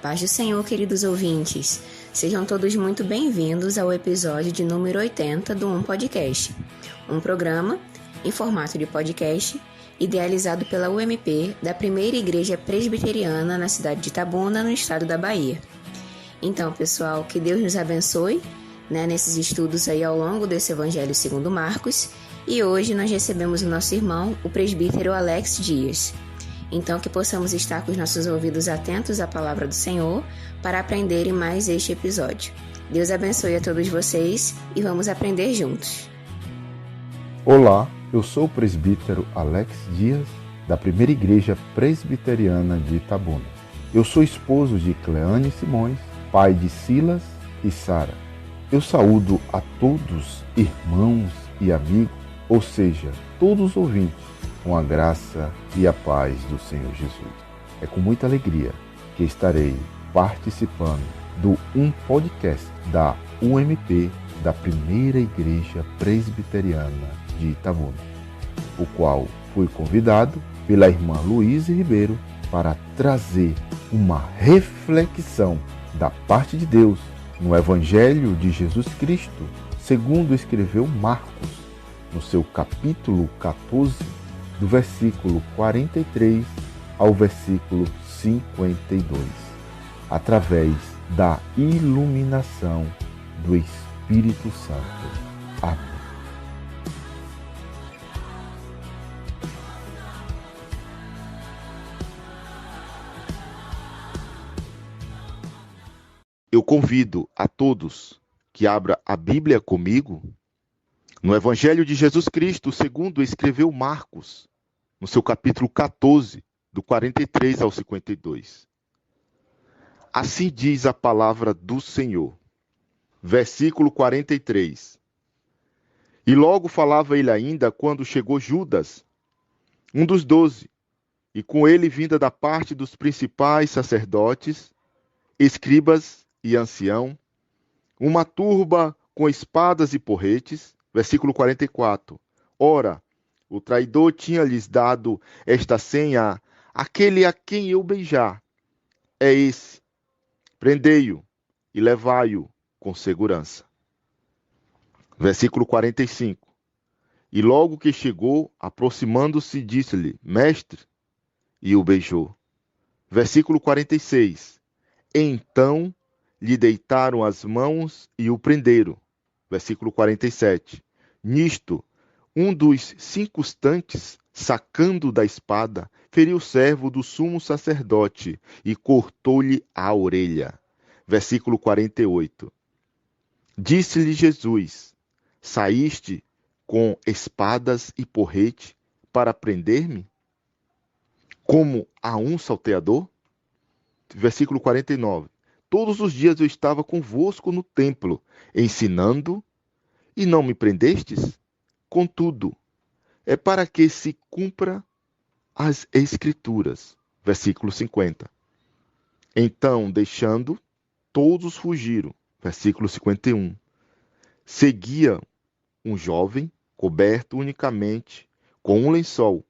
paz do Senhor, queridos ouvintes. Sejam todos muito bem-vindos ao episódio de número 80 do Podcast, um programa em formato de podcast idealizado pela UMP da Primeira Igreja Presbiteriana na cidade de Itabuna, no estado da Bahia. Então, pessoal, que Deus nos abençoe, nesses estudos aí ao longo desse Evangelho segundo Marcos. E hoje nós recebemos o nosso irmão, o presbítero Alex Dias. Então, que possamos estar com os nossos ouvidos atentos à palavra do Senhor para aprenderem mais este episódio. Deus abençoe a todos vocês e vamos aprender juntos. Olá, eu sou o presbítero Alex Dias, da Primeira Igreja Presbiteriana de Itabuna. Eu sou esposo de Cleane Simões, pai de Silas e Sara. Eu saúdo a todos, irmãos e amigos, ou seja, todos os ouvintes, com a graça e a paz do Senhor Jesus. É com muita alegria que estarei participando do Podcast da UMP, da Primeira Igreja Presbiteriana de Itabuna, o qual fui convidado pela irmã Luísa Ribeiro para trazer uma reflexão da parte de Deus no Evangelho de Jesus Cristo, segundo escreveu Marcos, no seu capítulo 14, do versículo 43 ao versículo 52, através da iluminação do Espírito Santo. Amém. Eu convido a todos que abram a Bíblia comigo no Evangelho de Jesus Cristo, segundo escreveu Marcos, no seu capítulo 14, do 43 ao 52. Assim diz a palavra do Senhor. Versículo 43. E logo falava ele ainda quando chegou Judas, um dos 12, e com ele vinda da parte dos principais sacerdotes, escribas e ancião, uma turba com espadas e porretes. Versículo 44. Ora, o traidor tinha-lhes dado esta senha: aquele a quem eu beijar é esse. Prendei-o e levai-o com segurança. Versículo 45. E logo que chegou, aproximando-se, disse-lhe: Mestre, e o beijou. Versículo 46. Então lhe deitaram as mãos e o prenderam. Versículo 47. Nisto, um dos circunstantes, sacando da espada, feriu o servo do sumo sacerdote e cortou-lhe a orelha. Versículo 48. Disse-lhe Jesus: Saíste com espadas e porrete para prender-me? Como a um salteador? Versículo 49. Todos os dias eu estava convosco no templo, ensinando, e não me prendestes? Contudo, é para que se cumpra as Escrituras. Versículo 50. Então, deixando, todos fugiram. Versículo 51. Seguia um jovem, coberto unicamente com um lençol,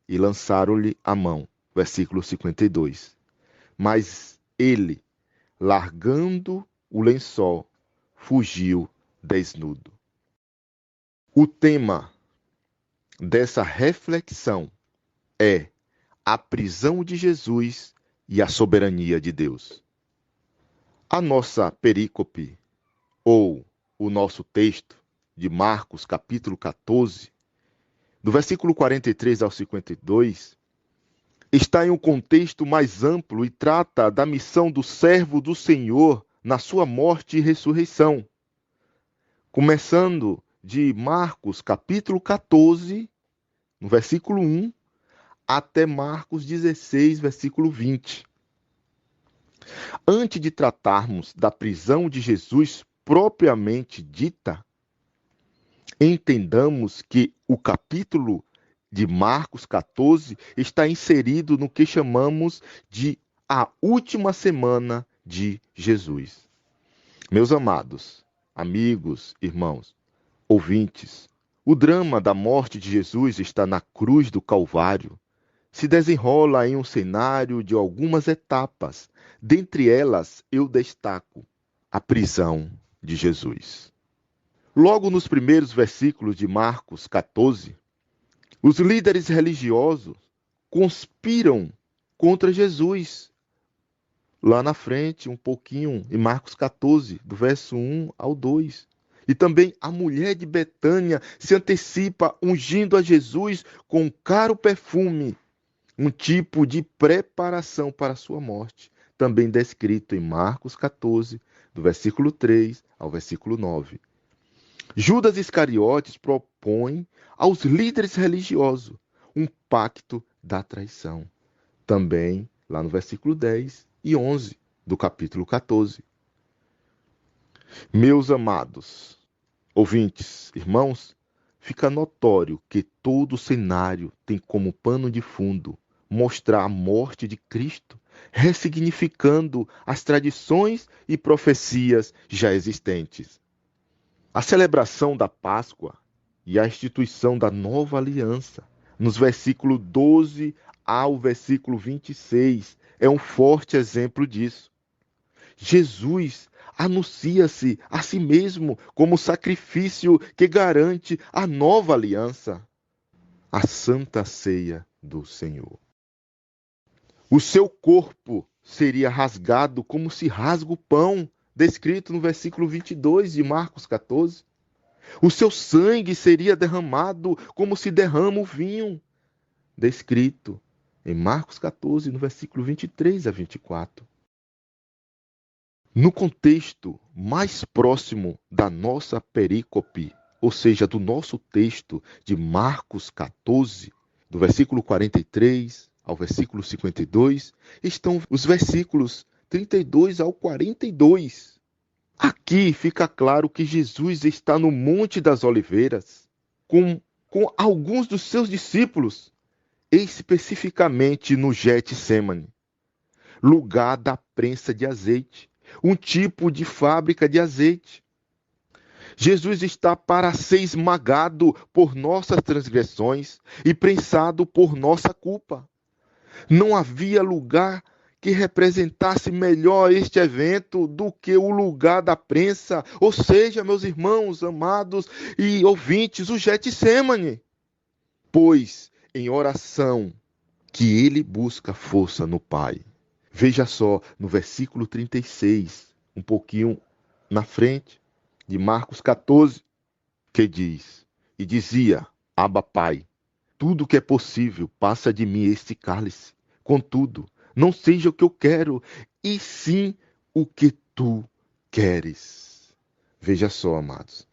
e lançaram-lhe a mão. Versículo 52. Mas ele, largando o lençol, fugiu desnudo. O tema dessa reflexão é a prisão de Jesus e a soberania de Deus. A nossa perícope, ou o nosso texto de Marcos, capítulo 14, do versículo 43 ao 52, está em um contexto mais amplo e trata da missão do servo do Senhor na sua morte e ressurreição. Começando de Marcos, capítulo 14, no versículo 1, até Marcos 16, versículo 20. Antes de tratarmos da prisão de Jesus propriamente dita, entendamos que o capítulo de Marcos 14 está inserido no que chamamos de a última semana de Jesus. Meus amados, amigos, irmãos, ouvintes, o drama da morte de Jesus está na cruz do Calvário, se desenrola em um cenário de algumas etapas. Dentre elas, eu destaco a prisão de Jesus. Logo nos primeiros versículos de Marcos 14, os líderes religiosos conspiram contra Jesus. Lá na frente, um pouquinho, em Marcos 14, do verso 1 ao 2. E também a mulher de Betânia se antecipa ungindo a Jesus com um caro perfume, um tipo de preparação para a sua morte, também descrito em Marcos 14, do versículo 3 ao versículo 9. Judas Iscariotes propõe aos líderes religiosos um pacto da traição, também lá no versículo 10 e 11 do capítulo 14. Meus amados ouvintes, irmãos, fica notório que todo o cenário tem como pano de fundo mostrar a morte de Cristo, ressignificando as tradições e profecias já existentes. A celebração da Páscoa e a instituição da nova aliança, nos versículos 12 ao versículo 26, é um forte exemplo disso. Jesus anuncia-se a si mesmo como sacrifício que garante a nova aliança, a Santa Ceia do Senhor. O seu corpo seria rasgado como se rasga o pão, descrito no versículo 22 de Marcos 14. O seu sangue seria derramado como se derrama o vinho, descrito em Marcos 14, no versículo 23 a 24. No contexto mais próximo da nossa perícope, ou seja, do nosso texto de Marcos 14, do versículo 43 ao versículo 52, estão os versículos 32 ao 42. Aqui fica claro que Jesus está no Monte das Oliveiras com alguns dos seus discípulos, especificamente no Getsêmani, lugar da prensa de azeite, um tipo de fábrica de azeite. Jesus está para ser esmagado por nossas transgressões e prensado por nossa culpa. Não havia lugar que representasse melhor este evento do que o lugar da prensa, ou seja, meus irmãos amados e ouvintes, o Getsêmani. Pois em oração que ele busca força no Pai. Veja só, no versículo 36, um pouquinho na frente, de Marcos 14, que diz, e dizia, Abba Pai, tudo que é possível passa de mim este cálice. Contudo, não seja o que eu quero, e sim o que tu queres. Veja só, amados.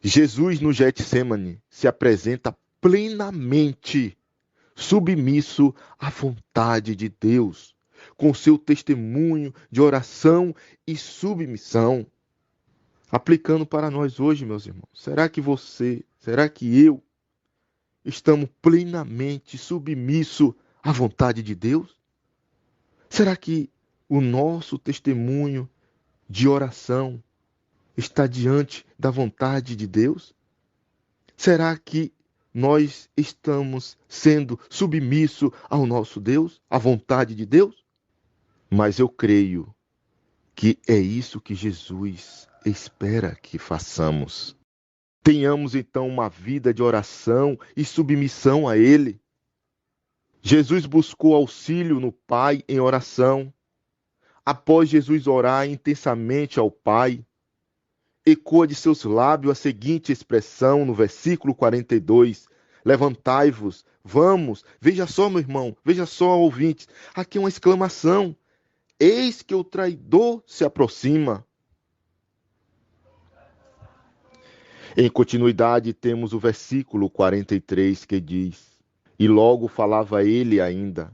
Jesus no Getsêmani se apresenta plenamente submisso à vontade de Deus, com seu testemunho de oração e submissão. Aplicando para nós hoje, meus irmãos, será que eu estamos plenamente submisso à vontade de Deus? Será que o nosso testemunho de oração está diante da vontade de Deus? Será que nós estamos sendo submissos ao nosso Deus, à vontade de Deus? Mas eu creio que é isso que Jesus espera que façamos. Tenhamos então uma vida de oração e submissão a Ele. Jesus buscou auxílio no Pai em oração. Após Jesus orar intensamente ao Pai, ecoa de seus lábios a seguinte expressão no versículo 42. Levantai-vos, vamos. Veja só, meu irmão, veja só, ouvintes. Aqui é uma exclamação. Eis que o traidor se aproxima. Em continuidade, temos o versículo 43 que diz, e logo falava ele ainda,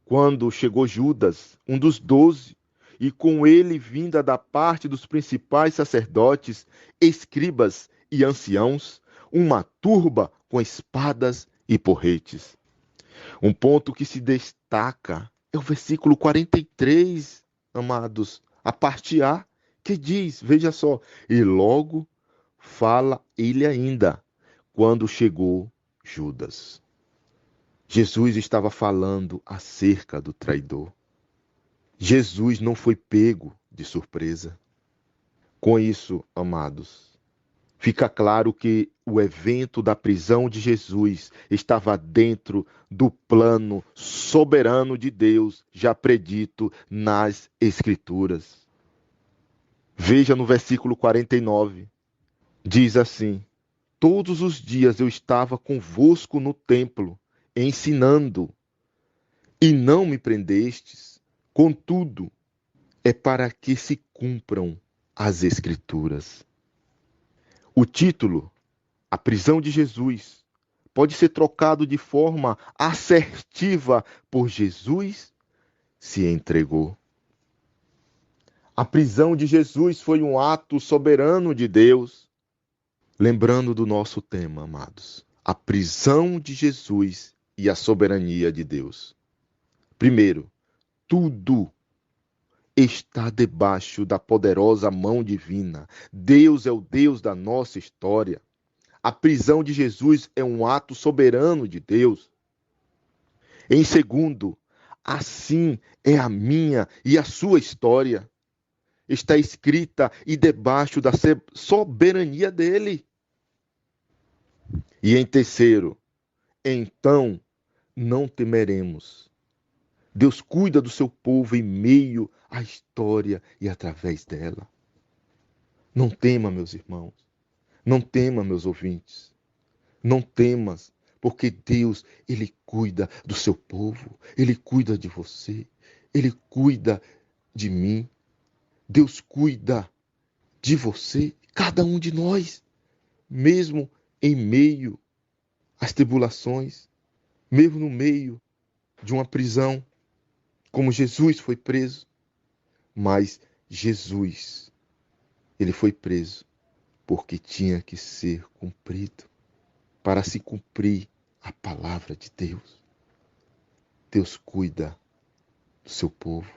quando chegou Judas, um dos 12, e com ele vinda da parte dos principais sacerdotes, escribas e anciãos, uma turba com espadas e porretes. Um ponto que se destaca é o versículo 43, amados, a parte A, que diz, veja só, e logo fala ele ainda, quando chegou Judas. Jesus estava falando acerca do traidor. Jesus não foi pego de surpresa. Com isso, amados, fica claro que o evento da prisão de Jesus estava dentro do plano soberano de Deus, já predito nas Escrituras. Veja no versículo 49, diz assim: todos os dias eu estava convosco no templo, ensinando, e não me prendestes. Contudo, é para que se cumpram as Escrituras. O título, A Prisão de Jesus, pode ser trocado de forma assertiva por Jesus se entregou. A prisão de Jesus foi um ato soberano de Deus. Lembrando do nosso tema, amados, a prisão de Jesus e a soberania de Deus. Primeiro, tudo está debaixo da poderosa mão divina. Deus é o Deus da nossa história. A prisão de Jesus é um ato soberano de Deus. Em segundo, assim é a minha e a sua história. Está escrita e debaixo da soberania dele. E em terceiro, então não temeremos. Deus cuida do seu povo em meio à história e através dela. Não tema, meus irmãos. Não tema, meus ouvintes. Não temas, porque Deus, Ele cuida do seu povo. Ele cuida de você. Ele cuida de mim. Deus cuida de você, cada um de nós, mesmo em meio às tribulações, mesmo no meio de uma prisão, como Jesus foi preso. Mas Jesus, ele foi preso porque tinha que ser cumprido, para se cumprir a palavra de Deus. Deus cuida do seu povo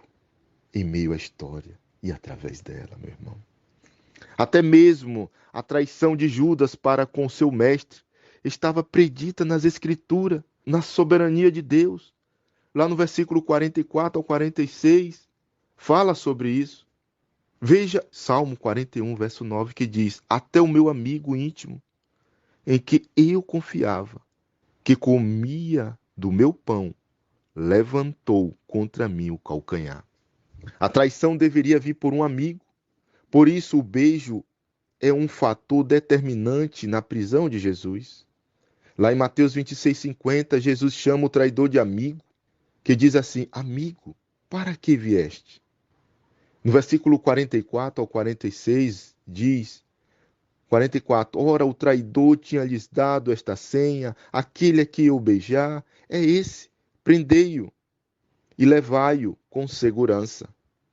em meio à história e através dela, meu irmão. Até mesmo a traição de Judas para com seu mestre estava predita nas Escrituras, na soberania de Deus. Lá no versículo 44 ao 46, fala sobre isso. Veja Salmo 41, verso 9, que diz: até o meu amigo íntimo, em que eu confiava, que comia do meu pão, levantou contra mim o calcanhar. A traição deveria vir por um amigo. Por isso, o beijo é um fator determinante na prisão de Jesus. Lá em Mateus 26:50, Jesus chama o traidor de amigo, que diz assim: amigo, para que vieste? No versículo 44 ao 46, diz: 44, ora, o traidor tinha lhes dado esta senha, aquele a que eu beijar, é esse, prendei-o e levai-o com segurança.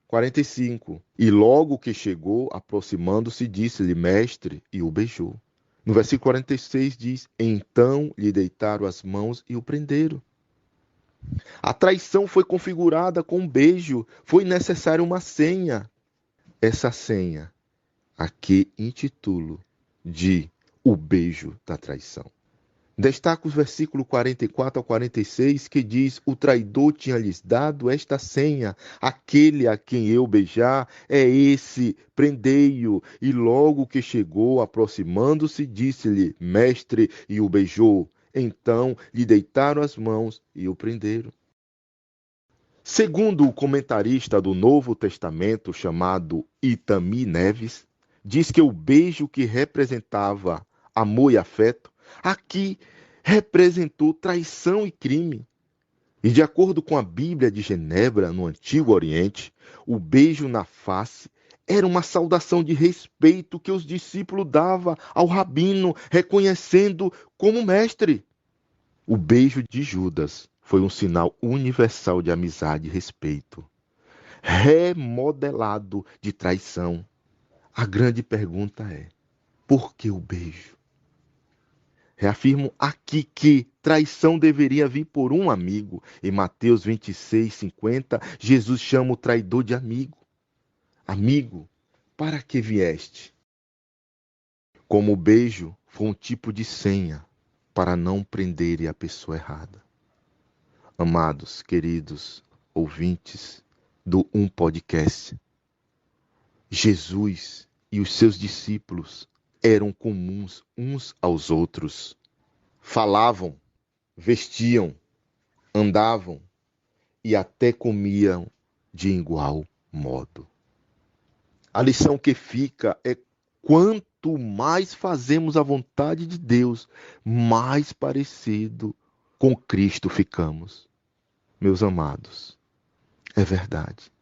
45. E logo que chegou, aproximando-se, disse-lhe, mestre, e o beijou. No versículo 46 diz, então lhe deitaram as mãos e o prenderam. A traição foi configurada com um beijo, foi necessária uma senha. Essa senha, a que intitulo de o beijo da traição. Destaca os versículos 44 ao 46, que diz, o traidor tinha lhes dado esta senha, aquele a quem eu beijar, é esse, prendei-o. E logo que chegou, aproximando-se, disse-lhe, mestre, e o beijou. Então lhe deitaram as mãos e o prenderam. Segundo o comentarista do Novo Testamento, chamado Itami Neves, diz que o beijo que representava amor e afeto, aqui representou traição e crime. E de acordo com a Bíblia de Genebra, no Antigo Oriente, o beijo na face era uma saudação de respeito que os discípulos davam ao rabino, reconhecendo como mestre. O beijo de Judas foi um sinal universal de amizade e respeito, remodelado de traição. A grande pergunta é, por que o beijo? Reafirmo aqui que traição deveria vir por um amigo. Em Mateus 26:50, Jesus chama o traidor de amigo. Amigo, para que vieste? Como o beijo foi um tipo de senha para não prender a pessoa errada. Amados, queridos ouvintes do Podcast, Jesus e os seus discípulos eram comuns uns aos outros. Falavam, vestiam, andavam e até comiam de igual modo. A lição que fica é: quanto mais fazemos a vontade de Deus, mais parecido com Cristo ficamos. Meus amados, é verdade.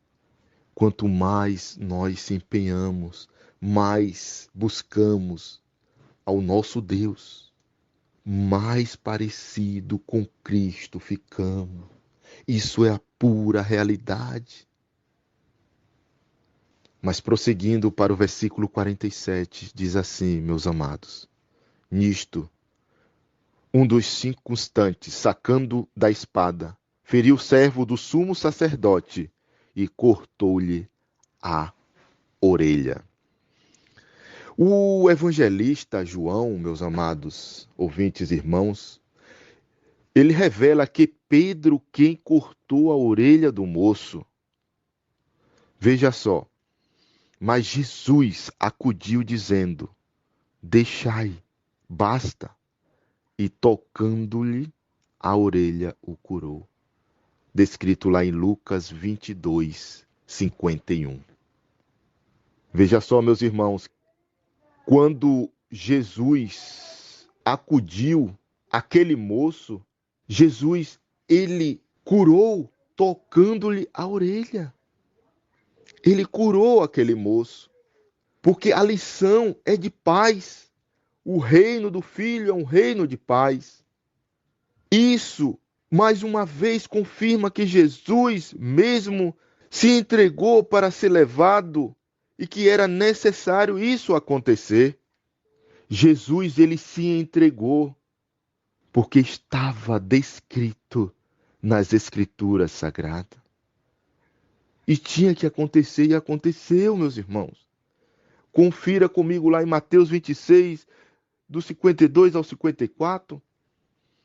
Quanto mais nós se empenhamos, mais buscamos ao nosso Deus, mais parecido com Cristo ficamos. Isso é a pura realidade. Mas prosseguindo para o versículo 47, diz assim, meus amados: nisto, um dos circunstantes, sacando da espada, feriu o servo do sumo sacerdote e cortou-lhe a orelha. O evangelista João, meus amados ouvintes e irmãos, ele revela que Pedro quem cortou a orelha do moço. Veja só, mas Jesus acudiu dizendo: deixai, basta, e tocando-lhe a orelha o curou. Descrito lá em Lucas 22, 51. Veja só, meus irmãos, quando Jesus acudiu aquele moço, Jesus, ele curou tocando-lhe a orelha. Ele curou aquele moço, porque a lição é de paz. O reino do Filho é um reino de paz. Isso, mais uma vez, confirma que Jesus mesmo se entregou para ser levado e que era necessário isso acontecer. Jesus, ele se entregou porque estava descrito nas Escrituras Sagradas. E tinha que acontecer e aconteceu, meus irmãos. Confira comigo lá em Mateus 26, do 52 ao 54.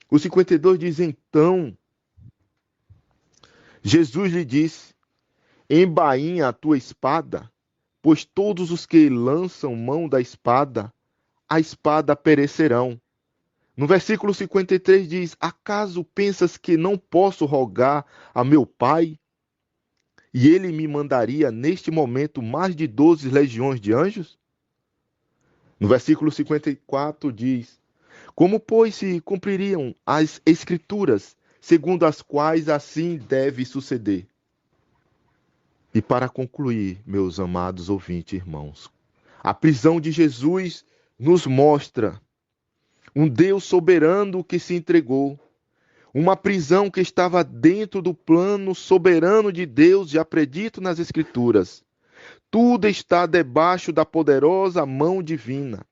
O 52 diz: então, Jesus lhe disse: embainha a tua espada, pois todos os que lançam mão da espada, a espada perecerão. No versículo 53 diz: acaso pensas que não posso rogar a meu Pai, e ele me mandaria neste momento mais de 12 legiões de anjos? No versículo 54 diz: como, pois, se cumpririam as Escrituras, segundo as quais assim deve suceder? E para concluir, meus amados ouvintes e irmãos, a prisão de Jesus nos mostra um Deus soberano que se entregou, uma prisão que estava dentro do plano soberano de Deus, já predito nas Escrituras. Tudo está debaixo da poderosa mão divina.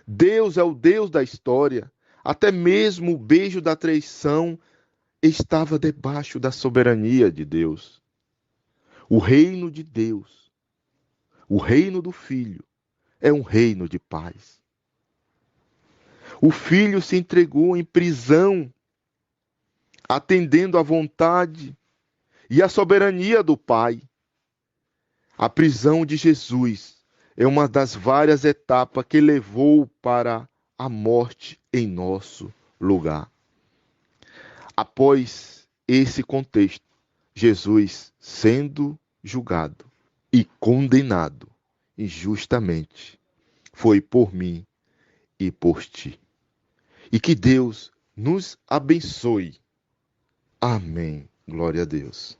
Deus é o Deus da história. Até mesmo o beijo da traição estava debaixo da soberania de Deus. O reino de Deus, o reino do Filho, é um reino de paz. O Filho se entregou em prisão, atendendo à vontade e à soberania do Pai. A prisão de Jesus é uma das várias etapas que levou para a morte em nosso lugar. Após esse contexto, Jesus sendo julgado e condenado injustamente, foi por mim e por ti. E que Deus nos abençoe. Amém. Glória a Deus.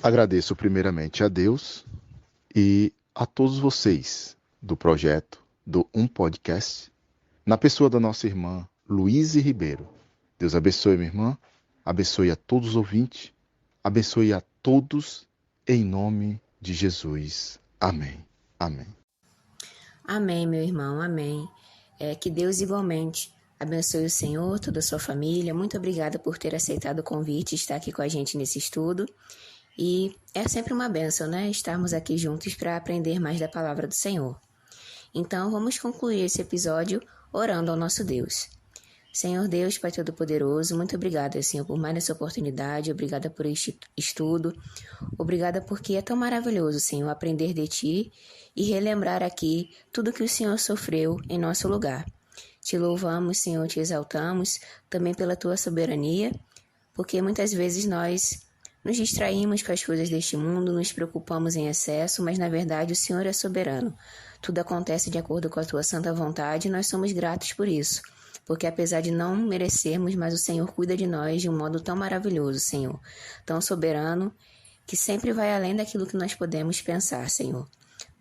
Agradeço primeiramente a Deus e a todos vocês do projeto do Podcast, na pessoa da nossa irmã Luíse Ribeiro. Deus abençoe, minha irmã, abençoe a todos os ouvintes, abençoe a todos em nome de Jesus. Amém. Amém. Amém, meu irmão, amém. Que Deus igualmente abençoe o Senhor, toda a sua família. Muito obrigada por ter aceitado o convite e estar aqui com a gente nesse estudo. E é sempre uma bênção, né? Estarmos aqui juntos para aprender mais da palavra do Senhor. Então, vamos concluir esse episódio orando ao nosso Deus. Senhor Deus, Pai Todo-Poderoso, muito obrigada, Senhor, por mais essa oportunidade, obrigada por este estudo, obrigada porque é tão maravilhoso, Senhor, aprender de Ti e relembrar aqui tudo que o Senhor sofreu em nosso lugar. Te louvamos, Senhor, te exaltamos, também pela Tua soberania, porque muitas vezes nós nos distraímos com as coisas deste mundo, nos preocupamos em excesso, mas na verdade o Senhor é soberano. Tudo acontece de acordo com a Tua santa vontade e nós somos gratos por isso. Porque apesar de não merecermos, mas o Senhor cuida de nós de um modo tão maravilhoso, Senhor, tão soberano, que sempre vai além daquilo que nós podemos pensar, Senhor.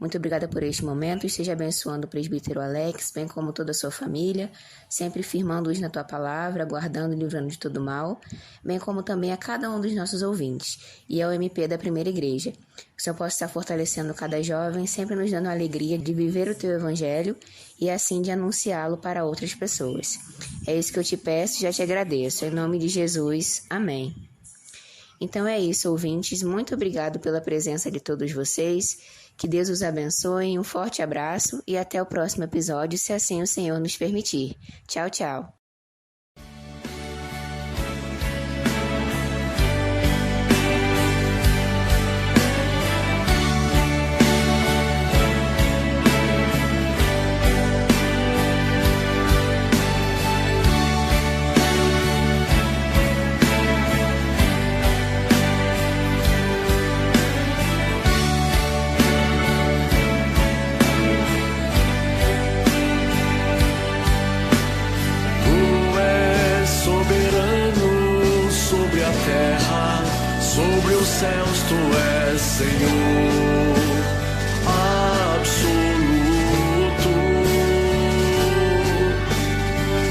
Muito obrigada por este momento, esteja abençoando o presbítero Alex, bem como toda a sua família, sempre firmando-os na Tua palavra, guardando e livrando de todo mal, bem como também a cada um dos nossos ouvintes, e ao MP da Primeira Igreja. Que o Senhor possa estar fortalecendo cada jovem, sempre nos dando a alegria de viver o Teu Evangelho e assim de anunciá-lo para outras pessoas. É isso que eu te peço e já te agradeço. Em nome de Jesus. Amém. Então é isso, ouvintes. Muito obrigado pela presença de todos vocês. Que Deus os abençoe, um forte abraço e até o próximo episódio, se assim o Senhor nos permitir. Tchau, tchau. Sobre os céus Tu és Senhor absoluto.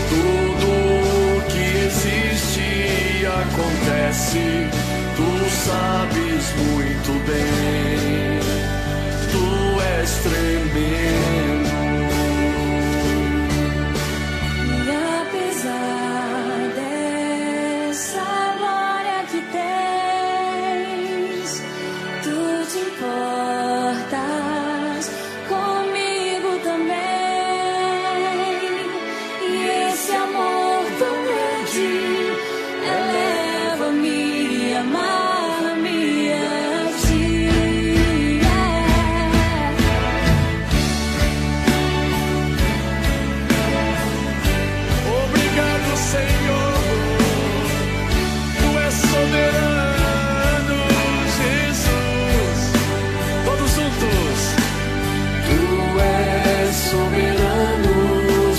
Tudo que existe e acontece, Tu sabes muito bem. Tu és tremendo.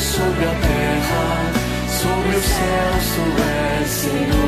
Sobre a terra, sobre os céus, Tu és Senhor.